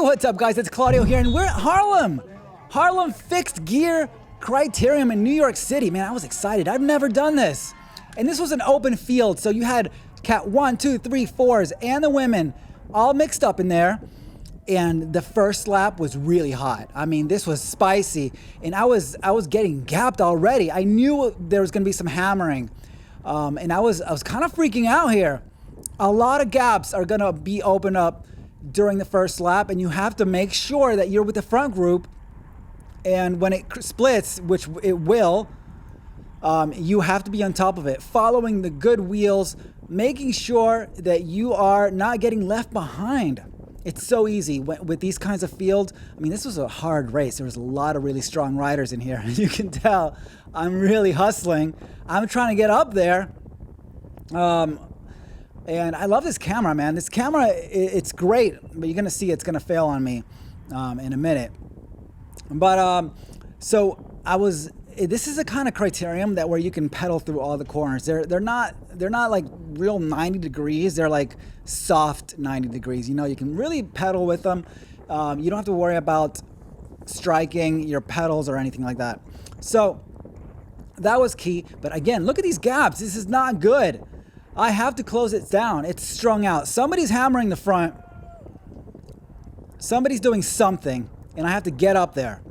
what's up, guys? It's Claudio here, and we're at Harlem Fixed Gear Criterium in New York City. Man, I was excited. I've never done this. And this was an open field, so you had cat 1, 2, 3, 4s and the women all mixed up in there. And the first lap was really hot. I mean, this was spicy, and I was getting gapped already. I knew there was gonna be some hammering, and I was kind of freaking out here. A lot of gaps are gonna be opened up during the first lap, and you have to make sure that you're with the front group. And when it splits, which it will, you have to be on top of it, following the good wheels, making sure that you are not getting left behind. It's so easy with these kinds of fields. I mean, this was a hard race. There was a lot of really strong riders in here. You can tell I'm really hustling. I'm trying to get up there. And I love this camera, man. This camera, it's great, but you're gonna see it's gonna fail on me in a minute. But this is a kind of criterium that where you can pedal through all the corners. They're not like real 90 degrees. They're like soft 90 degrees. You know, you can really pedal with them. You don't have to worry about striking your pedals or anything like that. So that was key. But again, look at these gaps. This is not good. I have to close it down. It's strung out. Somebody's hammering the front. Somebody's doing something, and I have to get up there.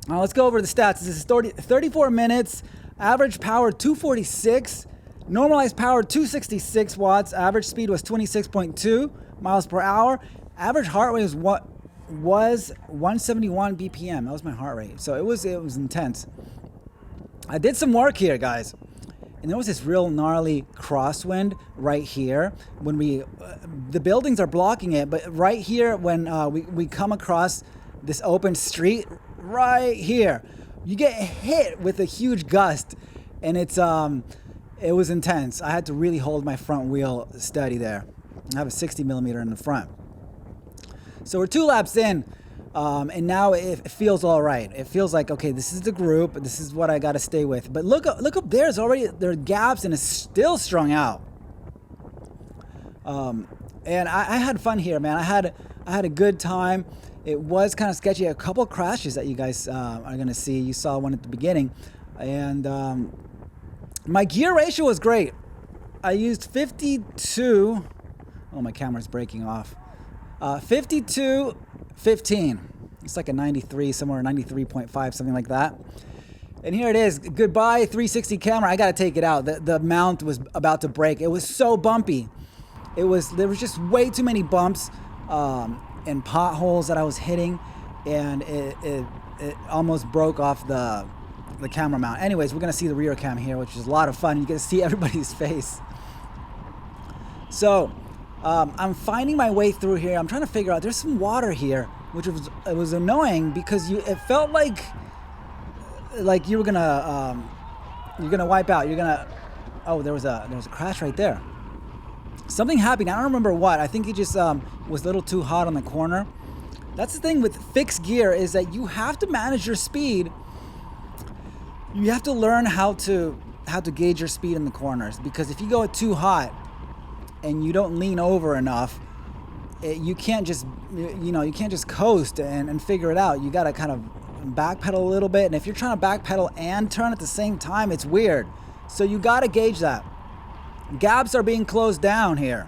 Now let's go over the stats. This is 34 minutes, average power 246, normalized power 266 watts, average speed was 26.2 miles per hour, average heart rate was 171 BPM. That was my heart rate. So it was intense. I did some work here, guys. And there was this real gnarly crosswind right here when the buildings are blocking it, but right here when we come across this open street right here, you get hit with a huge gust, and it was intense. I had to really hold my front wheel steady there. I have a 60 millimeter in the front. So we're 2 laps in, and now it feels all right. It feels like, okay, this is the group. This is what I got to stay with. But look up there. There are gaps, and it's still strung out. And I had fun here, man. I had a good time. It was kind of sketchy. A couple of crashes that you guys are going to see. You saw one at the beginning. And my gear ratio was great. I used 52. Oh, my camera's breaking off. 52-15. It's like a 93, somewhere 93.5, something like that. And here it is. Goodbye 360 camera. I got to take it out. The mount was about to break. It was so bumpy. There was just way too many bumps and potholes that I was hitting, and it almost broke off the camera mount. Anyways, we're gonna see the rear cam here, which is a lot of fun. You get to see everybody's face. So I'm finding my way through here. I'm trying to figure out. There's some water here, which was annoying because it felt like you were gonna you're gonna wipe out. Oh, there was a crash right there. Something happened. I don't remember what. I think it just was a little too hot on the corner. That's the thing with fixed gear, is that you have to manage your speed. You have to learn how to gauge your speed in the corners, because if you go too hot and you don't lean over enough, you can't just coast and figure it out. You got to kind of backpedal a little bit, and if you're trying to backpedal and turn at the same time, it's weird. So you got to gauge that. Gaps are being closed down here.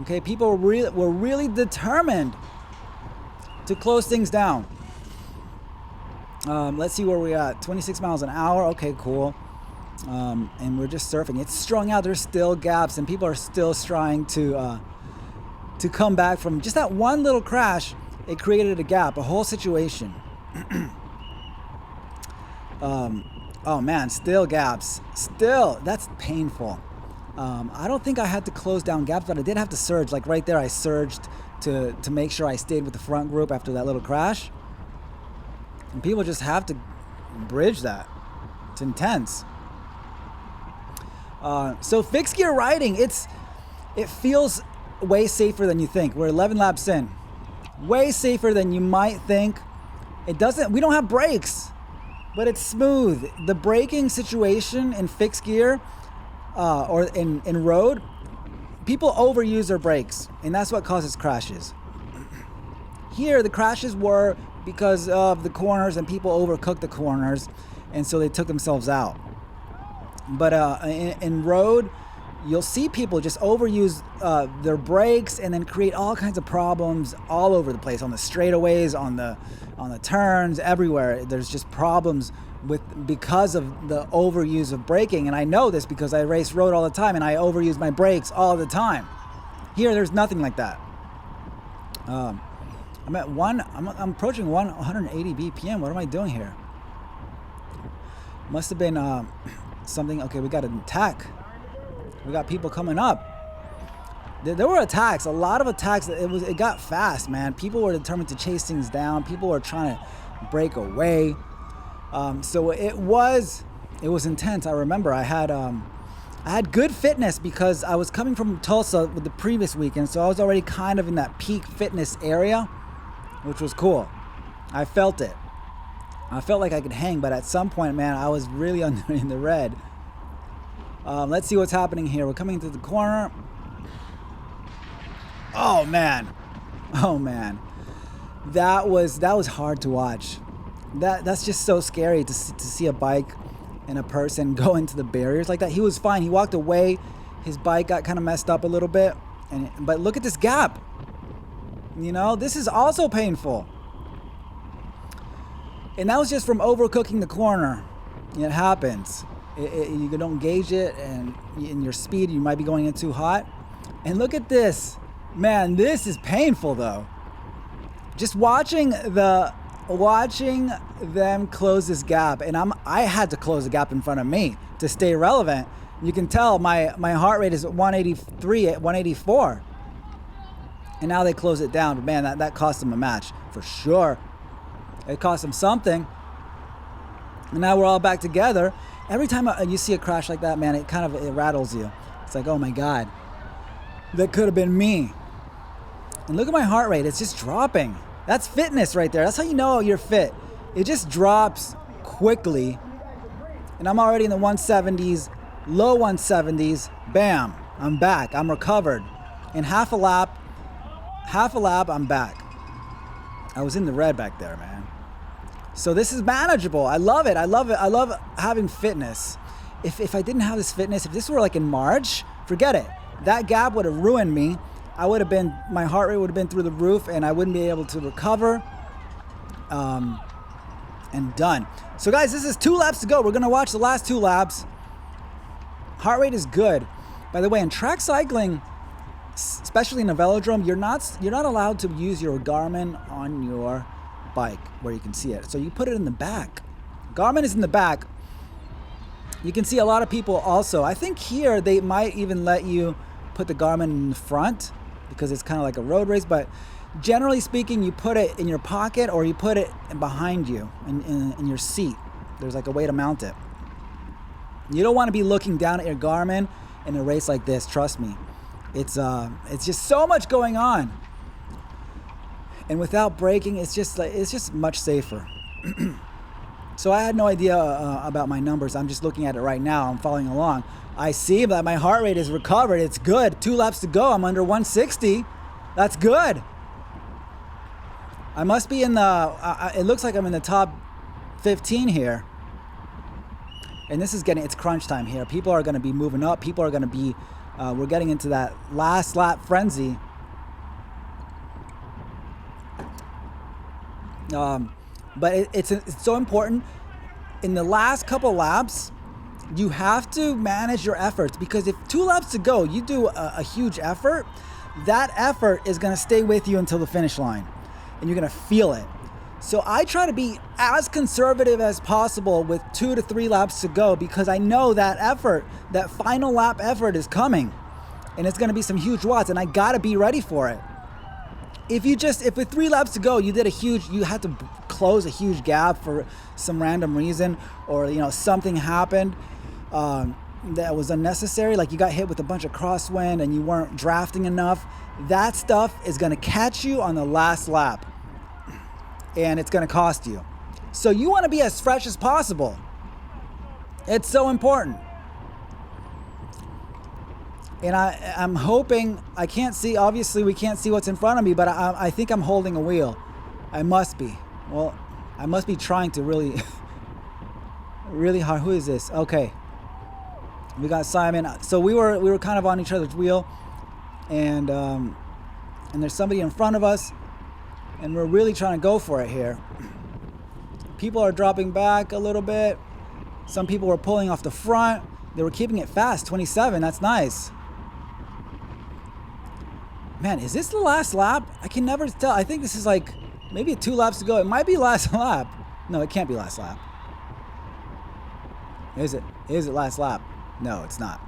Okay, people were really determined to close things down. Let's see where we're at. 26 miles an hour. Okay, cool. And we're just surfing. It's strung out. There's still gaps, and people are still trying to come back from just that one little crash. It created a gap, a whole situation. Oh man, still gaps. Still, that's painful. I don't think I had to close down gaps, but I did have to surge. Like right there, I surged to make sure I stayed with the front group after that little crash. And people just have to bridge that. It's intense. So fixed gear riding, it feels way safer than you think. We're 11 laps in. Way safer than you might think. We don't have brakes, but it's smooth. The braking situation in fixed gear or in road, people overuse their brakes, and that's what causes crashes. here the crashes were because of the corners and people overcooked the corners, and so they took themselves out. But in road, you'll see people just overuse their brakes and then create all kinds of problems all over the place, on the straightaways, on the turns, everywhere. There's just problems because of the overuse of braking. And I know this because I race road all the time and I overuse my brakes all the time. Here, there's nothing like that. I'm approaching 180 BPM. What am I doing here? Must have been something. Okay, we got an attack. We got people coming up. There were attacks, a lot of attacks. It got fast, man. People were determined to chase things down. People were trying to break away. So it was intense. I remember I had good fitness because I was coming from Tulsa with the previous weekend, so I was already kind of in that peak fitness area, which was cool. I felt it. I felt like I could hang, but at some point, man, I was really in the red. Let's see what's happening here. We're coming into the corner. Oh man, that was hard to watch. That's just so scary to see a bike and a person go into the barriers like that. He was fine. He walked away. His bike got kind of messed up a little bit, but look at this gap. You know, this is also painful. And that was just from overcooking the corner. It happens. You don't gauge it, and in your speed, you might be going in too hot. And look at this. Man, this is painful though. Just watching them close this gap, and I had to close the gap in front of me to stay relevant. You can tell my heart rate is at 183 at 184. And now they close it down. But man, that cost them a match for sure. It cost them something. And now we're all back together. Every time you see a crash like that, man, it rattles you. It's like, oh my God, that could have been me. And look at my heart rate. It's just dropping. That's fitness right there. That's how you know you're fit. It just drops quickly. And I'm already in the 170s, low 170s. Bam, I'm back. I'm recovered. In half a lap, I'm back. I was in the red back there, man. So this is manageable. I love it. I love having fitness. If I didn't have this fitness, if this were like in March, forget it. That gap would have ruined me. My heart rate would have been through the roof, and I wouldn't be able to recover. And done. So guys, this is 2 laps to go. We're gonna watch the last 2 laps. Heart rate is good. By the way, in track cycling, especially in a velodrome, you're not allowed to use your Garmin on your bike where you can see it. So you put it in the back. Garmin is in the back. You can see a lot of people also. I think here they might even let you put the Garmin in the front because it's kind of like a road race, but generally speaking, you put it in your pocket or you put it behind you in your seat. There's like a way to mount it. You don't want to be looking down at your Garmin in a race like this, trust me. It's just so much going on. And without braking, it's just much safer. So I had no idea about my numbers. I'm just looking at it right now. I'm following along. I see that my heart rate is recovered. It's good. 2 laps to go. I'm under 160. That's good. I must be in it looks like I'm in the top 15 here. And this is it's crunch time here. People are going to be moving up. People are going to be, we're getting into that last lap frenzy. But it's so important. In the last couple laps, you have to manage your efforts, because if 2 laps to go, you do a huge effort, that effort is going to stay with you until the finish line, and you're going to feel it. So I try to be as conservative as possible with 2 to 3 laps to go, because I know that effort, that final lap effort is coming, and it's going to be some huge watts, and I got to be ready for it. If with 3 laps to go, you had to close a huge gap for some random reason, or something happened that was unnecessary, like you got hit with a bunch of crosswind and you weren't drafting enough, that stuff is going to catch you on the last lap, and it's going to cost you. So you want to be as fresh as possible. It's so important. And I'm hoping, obviously we can't see what's in front of me, but I think I'm holding a wheel. I must be. Well, I must be trying to really, really hard. Who is this? Okay. We got Simon. So we were kind of on each other's wheel, and there's somebody in front of us, and we're really trying to go for it here. People are dropping back a little bit. Some people were pulling off the front. They were keeping it fast. 27. That's nice. Man, is this the last lap? I can never tell. I think this is like maybe 2 laps to go. It might be last lap. No, it can't be last lap. Is it? Is it last lap? No, it's not.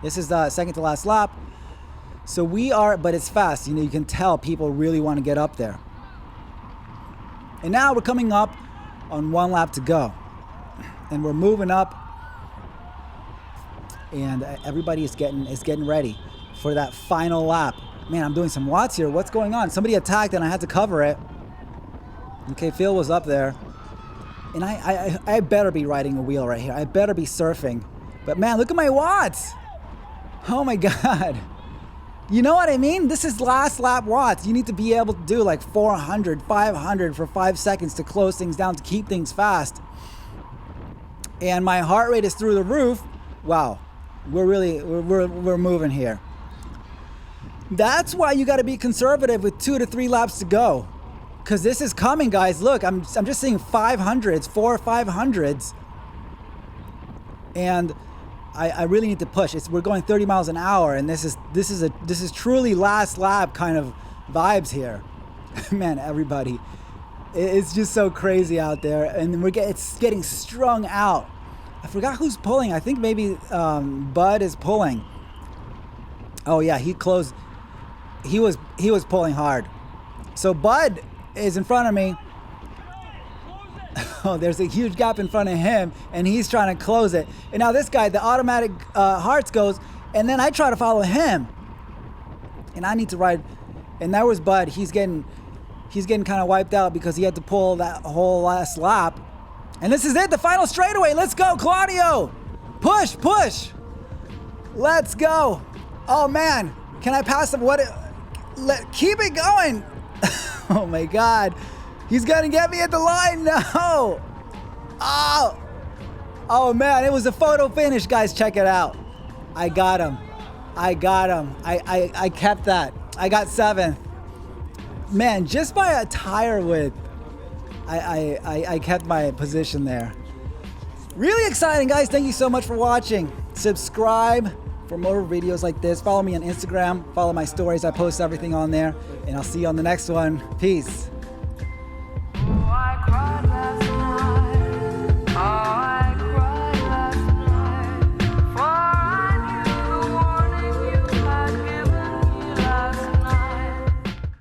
This is the second to last lap. So we are, but it's fast. You know, you can tell people really want to get up there. And now we're coming up on 1 lap to go. And we're moving up. And everybody is getting ready for that final lap. Man, I'm doing some watts here. What's going on? Somebody attacked and I had to cover it. Okay, Phil was up there. And I better be riding a wheel right here. I better be surfing. But man, look at my watts. Oh my God. You know what I mean? This is last lap watts. You need to be able to do like 400, 500 for 5 seconds to close things down, to keep things fast. And my heart rate is through the roof. Wow. We're moving here. That's why you got to be conservative with 2 to 3 laps to go. Because this is coming, guys. Look, I'm just seeing 500s, 4 or 500s. And I really need to push. We're going 30 miles an hour, and this is truly last lap kind of vibes here. Man, everybody, it's just so crazy out there, and it's getting strung out. I forgot who's pulling. I think maybe Bud is pulling. Oh yeah, he closed. He was pulling hard. So Bud is in front of me. Oh, there's a huge gap in front of him, and he's trying to close it. And now this guy, the automatic hearts goes, and then I try to follow him, and I need to ride. And that was Bud. He's getting kind of wiped out because he had to pull that whole last lap. And this is it, the final straightaway. Let's go, Claudio! Push, push! Let's go! Oh man, can I pass him? Keep it going! Oh my God. He's gonna get me at the line. No. Oh man, it was a photo finish, guys. Check it out. I got him. I kept that. I got 7th. Man, just by a tire width, I kept my position there. Really exciting, guys. Thank you so much for watching. Subscribe for more videos like this. Follow me on Instagram. Follow my stories. I post everything on there. And I'll see you on the next one. Peace.